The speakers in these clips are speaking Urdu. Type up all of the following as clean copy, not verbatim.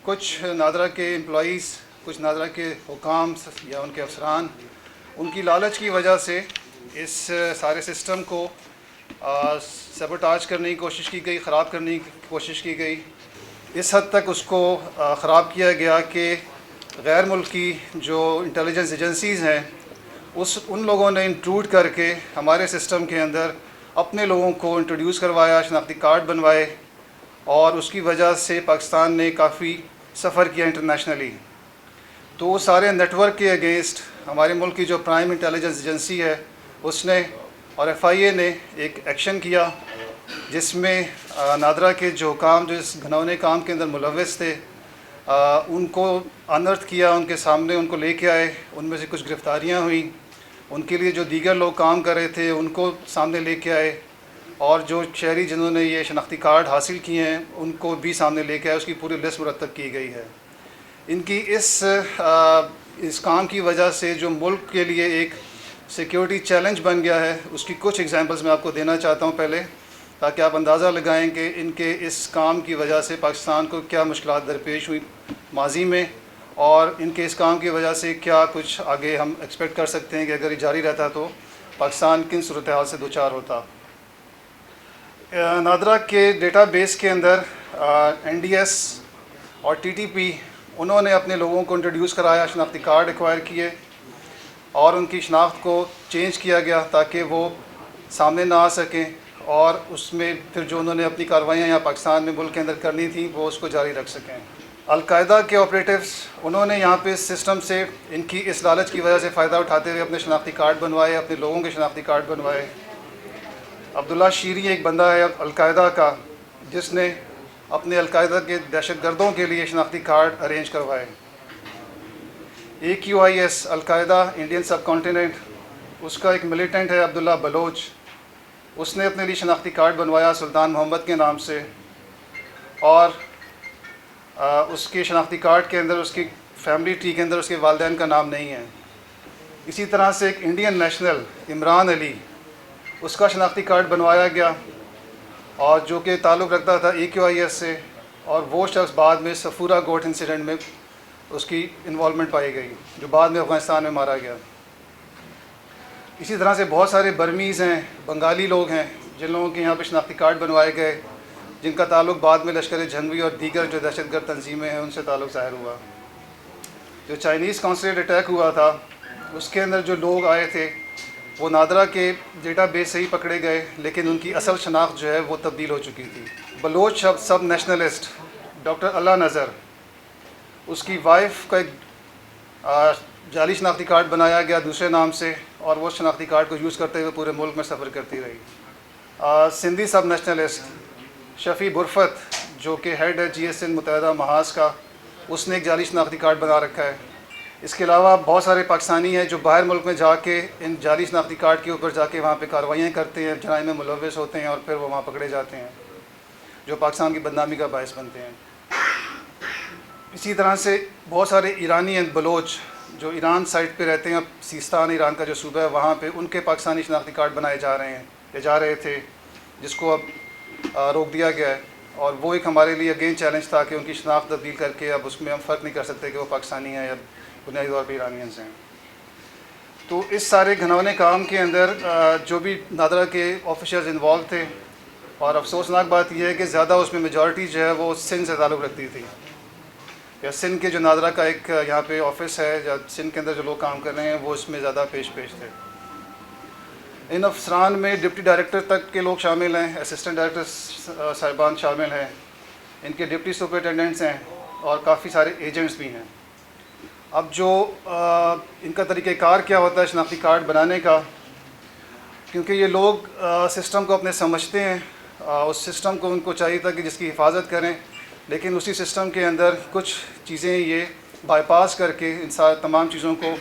کچھ نادرا کے امپلائیز، کچھ نادرا کے حکام یا ان کے افسران، ان کی لالچ کی وجہ سے اس سارے سسٹم کو سیبوٹاج کرنے کی کوشش کی گئی، خراب کرنے کی کوشش کی گئی۔ اس حد تک اس کو خراب کیا گیا کہ غیر ملکی جو انٹیلیجنس ایجنسیز ہیں ان لوگوں نے انٹروڈ کر کے ہمارے سسٹم کے اندر اپنے لوگوں کو انٹروڈیوس کروایا، شناختی کارڈ بنوائے، اور اس کی وجہ سے پاکستان نے کافی سفر کیا انٹرنیشنلی۔ تو وہ سارے نیٹ ورک کے اگینسٹ ہمارے ملک کی جو پرائم انٹیلیجنس ایجنسی ہے اس نے اور FIA نے ایک ایکشن کیا، جس میں نادرا کے جو حکام جو اس گھنونے کام کے اندر ملوث تھے ان کو انرتھ کیا، ان کے سامنے ان کو لے کے آئے، ان میں سے کچھ گرفتاریاں ہوئیں، ان کے لیے جو دیگر لوگ کام کر رہے تھے ان کو سامنے لے کے آئے، اور جو شہری جنہوں نے یہ شناختی کارڈ حاصل کیے ہیں ان کو بھی سامنے لے کے آئے۔ اس کی پوری لسٹ مرتب کی گئی ہے۔ ان کی اس کام کی وجہ سے جو ملک کے لیے ایک سیکیورٹی چیلنج بن گیا ہے، اس کی کچھ ایگزامپلز میں آپ کو دینا چاہتا ہوں پہلے، تاکہ آپ اندازہ لگائیں کہ ان کے اس کام کی وجہ سے پاکستان کو کیا مشکلات درپیش ہوئی ماضی میں، اور ان کے اس کام کی وجہ سے کیا کچھ آگے ہم ایکسپیکٹ کر سکتے ہیں کہ اگر یہ جاری رہتا تو پاکستان کن صورتحال سے دوچار ہوتا۔ نادرا کے ڈیٹا بیس کے اندر NDS اور TTP انہوں نے اپنے لوگوں کو انٹروڈیوس کرایا، شناختی کارڈ ایکوائر کیے، اور ان کی شناخت کو چینج کیا گیا تاکہ وہ سامنے نہ آ سکیں، اور اس میں پھر جو انہوں نے اپنی کارروائیاں یہاں پاکستان میں ملک کے اندر کرنی تھیں وہ اس کو جاری رکھ سکیں۔ القاعدہ کے آپریٹیوز انہوں نے یہاں پہ اس سسٹم سے ان کی اس لالچ کی وجہ سے فائدہ اٹھاتے ہوئے اپنے شناختی کارڈ بنوائے، اپنے لوگوں کے شناختی کارڈ بنوائے۔ عبداللہ شیری ایک بندہ ہے القاعدہ کا جس نے اپنے القاعدہ کے دہشت گردوں کے لیے شناختی کارڈ ارینج کروائے۔ AQIS القاعدہ انڈین سب کانٹیننٹ، اس کا ایک ملیٹنٹ ہے عبداللہ بلوچ، اس نے اپنے لیے شناختی کارڈ بنوایا سلطان محمد کے نام سے، اور اس کے شناختی کارڈ کے اندر، اس کی فیملی ٹری کے اندر اس کے والدین کا نام نہیں ہے۔ اسی طرح سے ایک انڈین نیشنل عمران علی، اس کا شناختی کارڈ بنوایا گیا، اور جو کہ تعلق رکھتا تھا AQIS سے، اور وہ شخص بعد میں صفورہ گوٹ انسیڈنٹ میں اس کی انوالومنٹ پائی گئی، جو بعد میں افغانستان میں مارا گیا۔ اسی طرح سے بہت سارے برمیز ہیں، بنگالی لوگ ہیں جن لوگوں کے یہاں پہ شناختی کارڈ بنوائے گئے، جن کا تعلق بعد میں لشکر جھنگوی اور دیگر جو دہشت گرد تنظیمیں ہیں ان سے تعلق ظاہر ہوا۔ جو چائنیز کانسولیٹ اٹیک ہوا تھا اس کے اندر جو لوگ آئے تھے وہ نادرا کے ڈیٹا بیس سے ہی پکڑے گئے، لیکن ان کی اصل شناخت جو ہے وہ تبدیل ہو چکی تھی۔ بلوچ سب نیشنلسٹ ڈاکٹر اللہ نظر، اس کی وائف کا ایک جعلی شناختی کارڈ بنایا گیا دوسرے نام سے، اور وہ شناختی کارڈ کو یوز کرتے ہوئے پورے ملک میں سفر کرتی رہی۔ سندھی سب نیشنلسٹ شفیع برفت جو کہ ہیڈ ہے GSN متحدہ محاذ کا، اس نے ایک جعلی شناختی کارڈ بنا رکھا ہے۔ اس کے علاوہ بہت سارے پاکستانی ہیں جو باہر ملک میں جا کے ان جعلی شناختی کارڈ کے اوپر جا کے وہاں پہ کارروائیاں کرتے ہیں، جرائم میں ملوث ہوتے ہیں، اور پھر وہ وہاں پکڑے جاتے ہیں، جو پاکستان کی بدنامی کا باعث بنتے ہیں۔ اسی طرح سے بہت سارے ایرانی ہیں بلوچ جو ایران سائٹ پہ رہتے ہیں، سیستان ایران کا جو صوبہ ہے وہاں پہ ان کے پاکستانی شناختی کارڈ بنائے جا رہے ہیں یا جا رہے تھے، جس کو اب روک دیا گیا ہے، اور وہ ایک ہمارے لیے اگین چیلنج تھا کہ ان کی شناخت تبدیل کر کے اب اس میں ہم فرق نہیں کر سکتے کہ وہ پاکستانی ہیں یا بنیادی طور پہ ایرانینز ہیں۔ تو اس سارے گھنونے کام کے اندر جو بھی نادرا کے آفیشلز انوالو تھے، اور افسوسناک بات یہ ہے کہ زیادہ اس میں میجورٹی جو ہے وہ سندھ سے تعلق رکھتی تھی، یا سندھ کے جو نادرا کا ایک یہاں پہ آفس ہے، یا سندھ کے اندر جو لوگ کام کر رہے ہیں وہ اس میں زیادہ پیش تھے۔ ان افسران میں ڈپٹی ڈائریکٹر تک کے لوگ شامل ہیں، اسسٹنٹ ڈائریکٹر صاحبان شامل ہیں، ان کے ڈپٹی سپرنٹینڈنٹس ہیں، اور کافی سارے ایجنٹس بھی ہیں۔ اب جو ان کا طریقہ کار کیا ہوتا ہے شناختی کارڈ بنانے کا، کیونکہ یہ لوگ سسٹم کو اپنے سمجھتے ہیں، اس سسٹم کو ان کو چاہیے تھا کہ جس کی حفاظت کریں، لیکن اسی سسٹم کے اندر کچھ چیزیں یہ بائی پاس کر کے ان تمام چیزوں کو،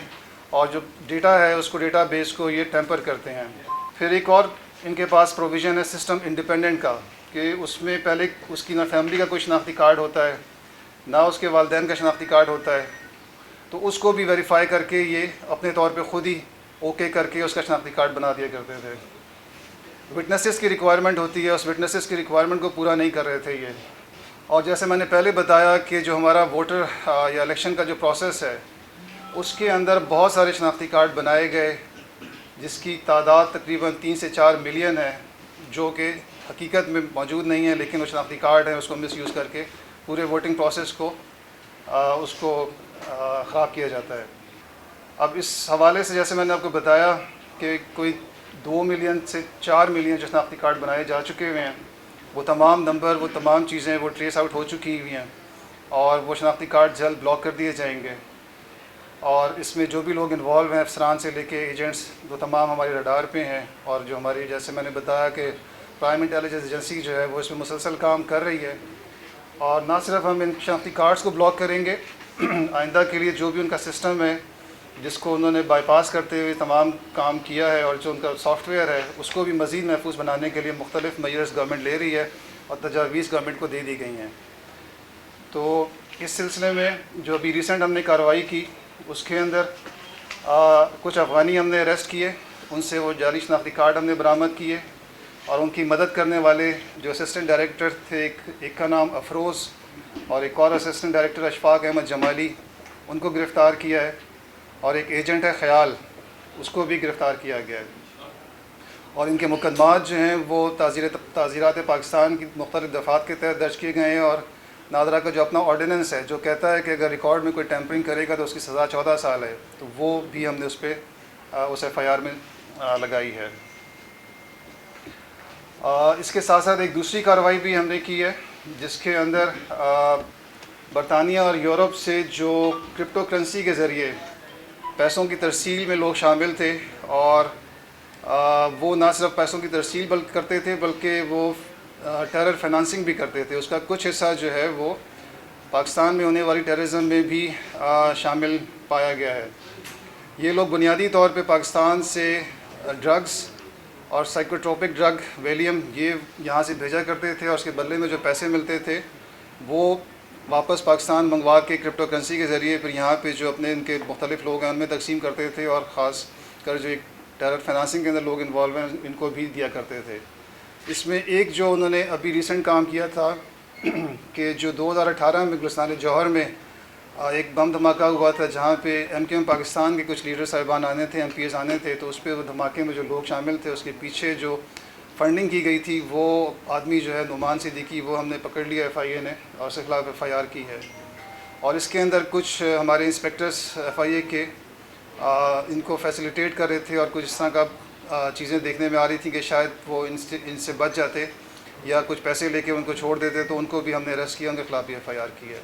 اور جو ڈیٹا ہے اس کو ڈیٹا بیس کو یہ ٹیمپر کرتے ہیں۔ پھر ایک اور ان کے پاس پروویژن ہے سسٹم انڈیپینڈنٹ کا، کہ اس میں پہلے اس کی نہ فیملی کا کوئی شناختی کارڈ ہوتا ہے، نہ اس کے والدین کا شناختی کارڈ ہوتا ہے، تو اس کو بھی ویریفائی کر کے یہ اپنے طور پہ خود ہی اوکے کر کے اس کا شناختی کارڈ بنا دیا کرتے تھے۔ وٹنسز کی ریکوائرمنٹ ہوتی ہے، اس وٹنسز کی ریکوائرمنٹ کو پورا نہیں کر رہے تھے یہ، اور جیسے میں نے پہلے بتایا کہ جو ہمارا ووٹر یا الیکشن کا جو پروسیس ہے اس کے اندر بہت سارے شناختی کارڈ بنائے گئے جس کی تعداد تقریباً 3 سے 4 ملین ہے، جو کہ حقیقت میں موجود نہیں ہے، لیکن وہ شناختی کارڈ ہیں، اس کو مس یوز کر کے پورے ووٹنگ پروسیس کو خراب کیا جاتا ہے۔ اب اس حوالے سے جیسے میں نے آپ کو بتایا کہ کوئی 2 ملین سے 4 ملین جو شناختی کارڈ بنائے جا چکے ہوئے ہیں، وہ تمام نمبر، وہ تمام چیزیں وہ ٹریس آؤٹ ہو چکی ہوئی ہیں، اور وہ شناختی کارڈ جلد بلاک کر دیے جائیں گے۔ اور اس میں جو بھی لوگ انوالو ہیں، افسران سے لے کے ایجنٹس، وہ تمام ہماری رڈار پہ ہیں، اور جو ہماری جیسے میں نے بتایا کہ پرائم انٹیلیجنس ایجنسی جو ہے وہ اس میں مسلسل کام کر رہی ہے۔ اور نہ صرف ہم ان شناختی کارڈز کو بلاک کریں گے، آئندہ کے لیے جو بھی ان کا سسٹم ہے جس کو انہوں نے بائی پاس کرتے ہوئے تمام کام کیا ہے، اور جو ان کا سافٹ ویئر ہے اس کو بھی مزید محفوظ بنانے کے لیے مختلف میجرز گورنمنٹ لے رہی ہے اور تجاویز گورنمنٹ کو دے دی گئی ہیں۔ تو اس سلسلے میں جو ابھی ریسنٹ ہم نے کارروائی کی، اس کے اندر کچھ افغانی ہم نے اریسٹ کیے، ان سے وہ جعلی شناختی کارڈ ہم نے برآمد کیے، اور ان کی مدد کرنے والے جو اسسٹنٹ ڈائریکٹر تھے، ایک کا نام افروز اور ایک اور اسسٹنٹ ڈائریکٹر اشفاق احمد جمالی، ان کو گرفتار کیا ہے، اور ایک ایجنٹ ہے خیال، اس کو بھی گرفتار کیا گیا ہے۔ اور ان کے مقدمات جو ہیں وہ تعزیرات پاکستان کی مختلف دفعات کے تحت درج کیے گئے ہیں، اور نادرا کا جو اپنا آرڈیننس ہے جو کہتا ہے کہ اگر ریکارڈ میں کوئی ٹیمپرنگ کرے گا تو اس کی سزا 14 سال ہے، تو وہ بھی ہم نے اس پہ اس ایف آئی آر میں لگائی ہے۔ اس کے ساتھ ساتھ ایک دوسری کارروائی بھی ہم نے کی ہے، جس کے اندر برطانیہ اور یورپ سے جو کرپٹو کرنسی کے ذریعے پیسوں کی ترسیل میں لوگ شامل تھے، اور وہ نہ صرف پیسوں کی ترسیل کرتے تھے بلکہ وہ ٹیرر فائنانسنگ بھی کرتے تھے، اس کا کچھ حصہ جو ہے وہ پاکستان میں ہونے والی ٹیررزم میں بھی شامل پایا گیا ہے۔ یہ لوگ بنیادی طور پہ پاکستان سے ڈرگز اور سائیکوٹروپک ڈرگ ویلیم یہ یہاں سے بھیجا کرتے تھے، اور اس کے بدلے میں جو پیسے ملتے تھے وہ واپس پاکستان منگوا کے کرپٹو کرنسی کے ذریعے پھر یہاں پہ جو اپنے ان کے مختلف لوگ ہیں ان میں تقسیم کرتے تھے، اور خاص کر جو ایک ٹیرر فائنانسنگ کے اندر لوگ انوالو ہیں ان کو بھی دیا کرتے تھے۔ اس میں ایک جو انہوں نے ابھی ریسنٹ کام کیا تھا کہ جو 2018 میں گلستان جوہر میں ایک بم دھماکہ ہوا تھا، جہاں پہ ایم کیو ایم پاکستان کے کچھ لیڈر صاحبان آنے تھے، ایم پی ایز آنے تھے، تو اس پہ وہ دھماکے میں جو لوگ شامل تھے اس کے پیچھے جو فنڈنگ کی گئی تھی وہ آدمی جو ہے نعمان صدیقی، وہ ہم نے پکڑ لیا ایف آئی اے نے، اور اس کے خلاف ایف آئی آر کی ہے۔ اور اس کے اندر کچھ ہمارے انسپیکٹرز ایف آئی اے کے ان کو فیسیلیٹیٹ کر رہے تھے، اور کچھ اس طرح کا چیزیں دیکھنے میں آ رہی تھیں کہ شاید وہ ان سے بچ جاتے یا کچھ پیسے لے کے ان کو چھوڑ دیتے، تو ان کو بھی ہم نے اریسٹ کیا، ان کے خلاف بھی ایف آئی آر کی ہے۔